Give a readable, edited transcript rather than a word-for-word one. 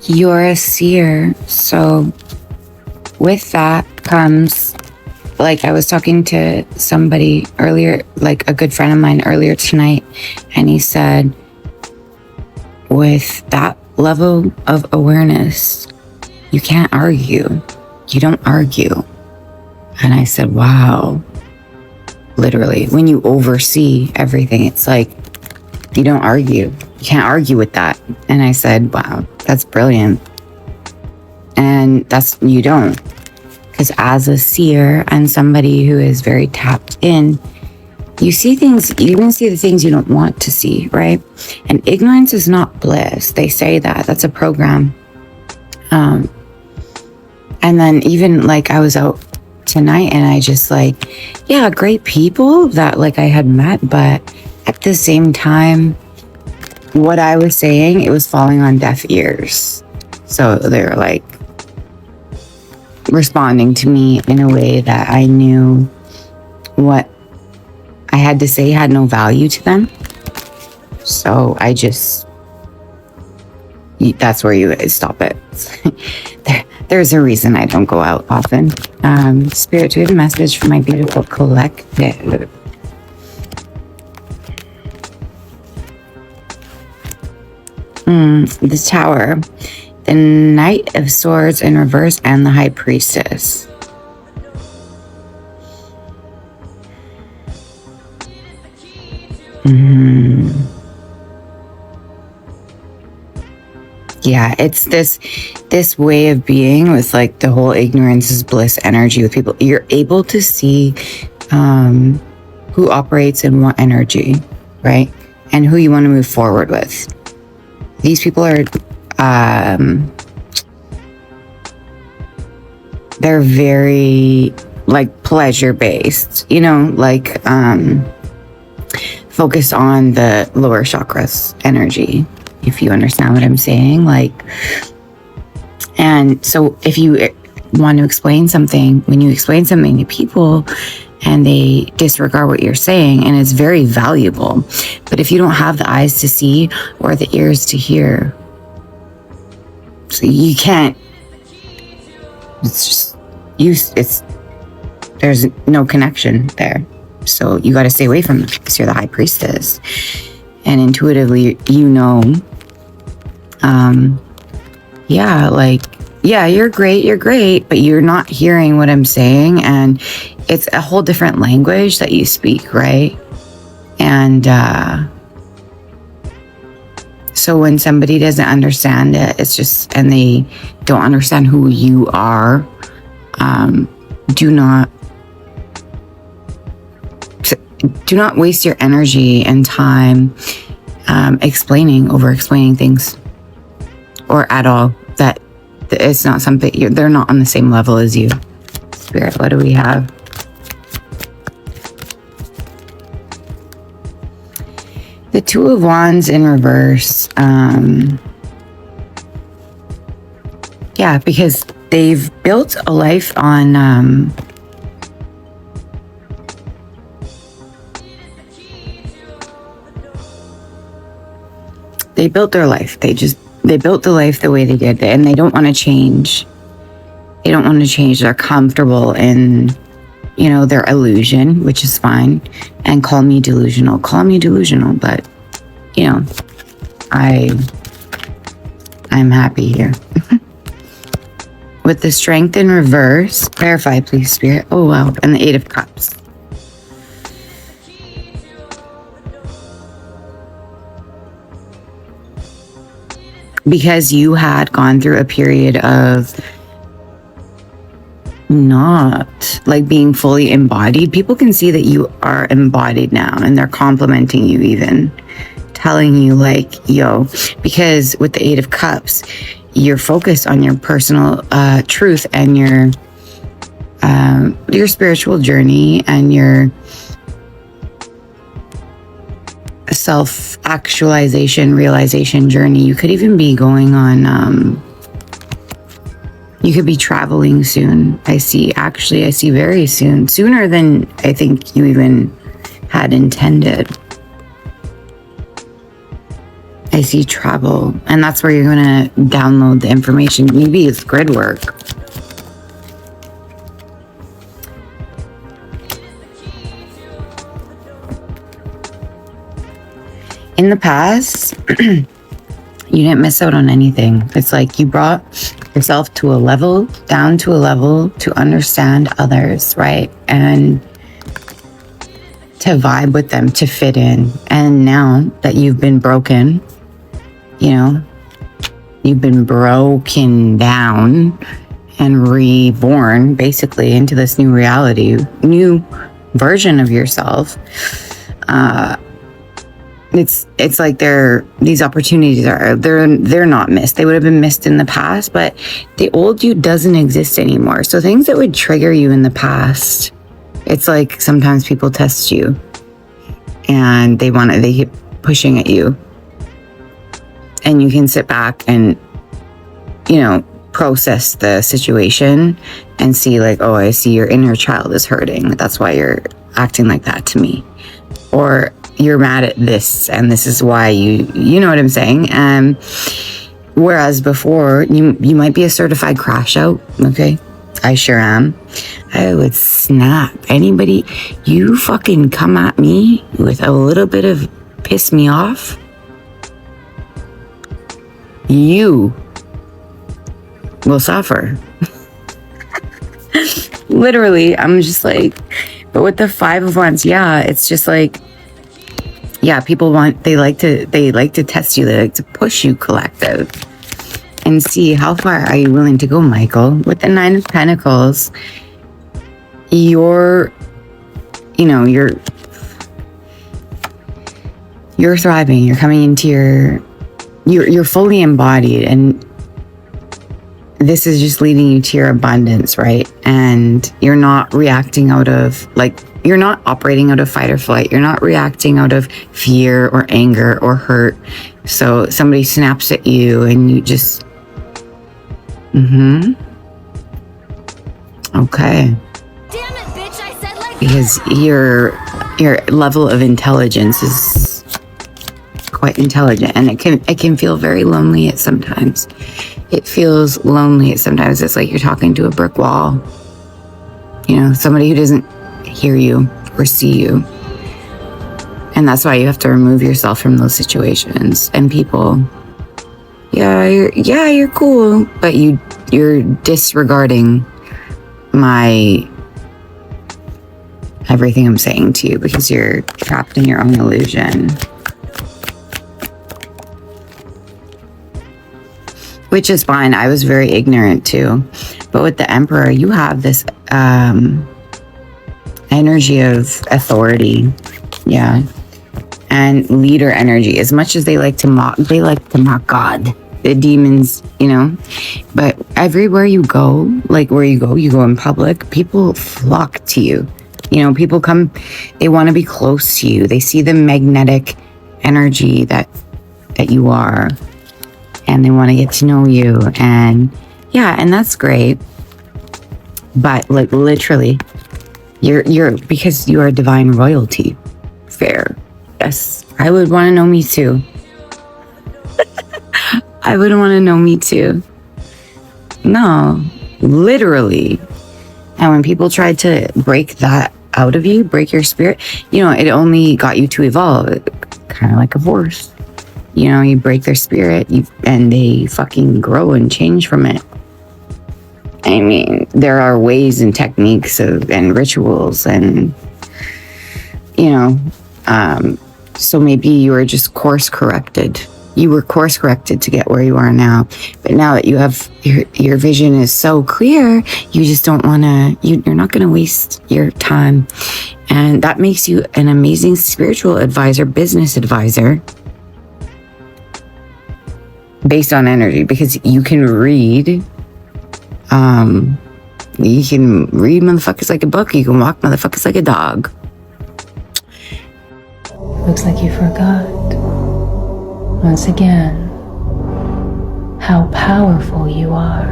You're a seer. So with that comes, like, I was talking to somebody earlier, like a good friend of mine earlier tonight, and he said, with that level of awareness, you can't argue. You don't argue. And I said, wow. Literally, when you oversee everything, it's like, you don't argue. You can't argue with that. And I said, wow, that's brilliant. And you don't. Because as a seer and somebody who is very tapped in, you see things, you even see the things you don't want to see, right? And ignorance is not bliss. They say that. That's a program. And then even like I was out tonight and I just like, yeah, great people that like I had met, but at the same time, what I was saying, it was falling on deaf ears. So they were like responding to me in a way that I knew what I had to say had no value to them. So I just, that's where you guys stop it. There's a reason I don't go out often. Spirit, do we have a message for my beautiful collective? The Tower, the Knight of Swords in reverse, and the High Priestess. Yeah, it's this way of being with like the whole ignorance is bliss energy with people. You're able to see who operates in what energy, right? And who you want to move forward with. These people are they're very like pleasure based, you know, like focused on the lower chakras energy, if you understand what I'm saying. Like, and so if you want to explain something, when you explain something to people and they disregard what you're saying, and it's very valuable, but if you don't have the eyes to see or the ears to hear, so you can't, it's just, there's no connection there. So you got to stay away from them because you're the High Priestess. And intuitively, you know, yeah, like, yeah, you're great, but you're not hearing what I'm saying. And it's a whole different language that you speak, right? And so when somebody doesn't understand it, it's just, and they don't understand who you are, do not waste your energy and time over explaining things, or at all. That it's not something, they're not on the same level as you. Spirit, what do we have? The Two of Wands in reverse. Yeah, because they've built a life on they built their life. They built the life the way they did, and they don't want to change. They don't want to change. They're comfortable in, you know, their illusion, which is fine. And call me delusional, but you know, I'm happy here. With the Strength in reverse, clarify please, Spirit. Oh wow, and the Eight of Cups. Because you had gone through a period of not like being fully embodied. People can see that you are embodied now, and they're complimenting you, even telling you like, yo, because with the Eight of Cups, you're focused on your personal truth and your spiritual journey and your self-actualization, realization journey. You could even be going on, you could be traveling soon. I see very soon, sooner than I think you even had intended. I see travel, and that's where you're going to download the information. Maybe it's grid work. In the past, you didn't miss out on anything. It's like you brought yourself to a level, down to a level to understand others, right? And to vibe with them, to fit in. And now that you've been broken, you know, you've been broken down and reborn basically into this new reality, new version of yourself. It's like these opportunities they're not missed. They would have been missed in the past, but the old you doesn't exist anymore. So things that would trigger you in the past, it's like sometimes people test you and they keep pushing at you. And you can sit back and, you know, process the situation and see like, oh, I see your inner child is hurting. That's why you're acting like that to me. Or you're mad at this and this is why you know what I'm saying? Whereas before, you might be a certified crash out, okay? I sure am. I would snap. Anybody, you fucking come at me with a little bit of piss me off, you will suffer. Literally, I'm just like, but with the 5 of Wands, yeah, it's just like, yeah, people they like to test you, they like to push you, collective, and see how far are you willing to go, Michael. With the 9 of Pentacles, you're thriving, you're coming into you're fully embodied, and this is just leading you to your abundance, right? And you're not reacting out of you're not operating out of fight or flight. You're not reacting out of fear or anger or hurt. So somebody snaps at you and you just, okay. Damn it, bitch, I said like because your level of intelligence is quite intelligent, and it can feel very lonely at sometimes. It feels lonely at sometimes. It's like you're talking to a brick wall. You know, somebody who doesn't hear you or see you. And that's why you have to remove yourself from those situations and people. You're cool, but you're disregarding everything I'm saying to you because you're trapped in your own illusion. Which is fine. I was very ignorant too. But with the Emperor, you have this energy of authority. Yeah. And leader energy. As much as they like to mock God, the demons, you know. But everywhere you go, like where you go in public, people flock to you. You know, people come, they want to be close to you. They see the magnetic energy that you are. And they want to get to know you. And yeah, and that's great. But like literally, you're because you are divine royalty. Fair. Yes. I would want to know me too. I would want to know me too. No, literally. And when people tried to break that out of you, break your spirit, you know, it only got you to evolve. Kind of like a horse. You know, you break their spirit and they fucking grow and change from it. I mean, there are ways and techniques and rituals and, you know, so maybe you were just course corrected. You were course corrected to get where you are now. But now that you have, your vision is so clear, you just don't want to, you're not going to waste your time. And that makes you an amazing spiritual advisor, business advisor. Based on energy, because you can read motherfuckers like a book. You can walk motherfuckers like a dog. Looks like you forgot once again how powerful you are.